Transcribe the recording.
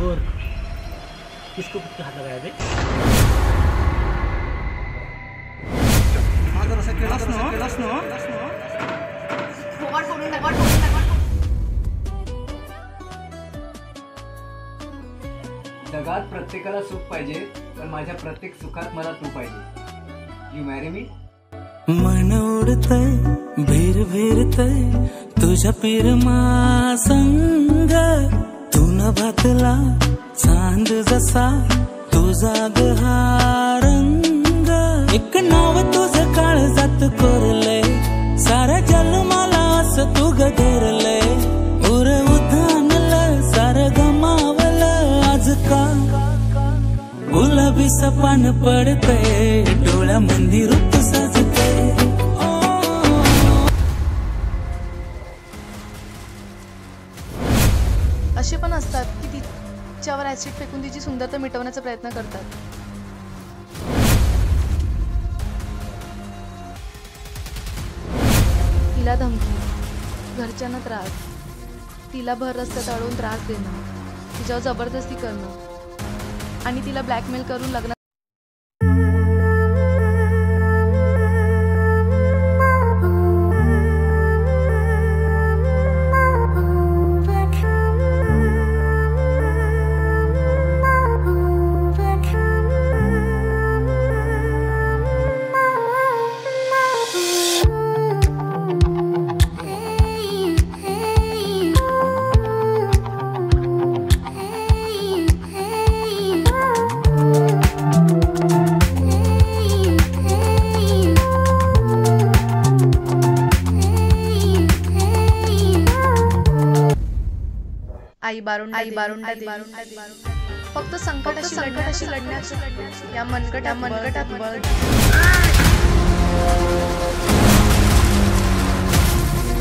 गोर किसको किसके हाथ लगाया बे? माझं असं केलंस ना जगात प्रत्येकाला सुख पाहिजे, पण माझ्या प्रत्येक सुखात मला तू पाहिजे. You marry me. मन उडतय भीर भीरतय तुझ्या पिरमा संग, तू न भातला चांद जसा तुझा गहा रंग. एक नाव तुझं काळजात कोरलंय, साऱ्या जन्माला असं तू गधरलंय. उर उधानलं सार गमावलं आज का, गुलाबी सपान पडतंय डोळ्या मंदी रूप साजतंय. असे पण असतात की तिच्यावर ऍसिड फेकून तिची सुंदरता मिटवण्याचा प्रयत्न करतात. तिला धमकी, घरच्यांना त्रास, तिला भर रस्त्यात अडवून त्रास देणं, तिच्यावर जबरदस्ती करणं आणि तिला ब्लॅकमेल करून लग्न. आई बारुंडा फक्त संकटाशी लढण्याचं या मनगटात बळ.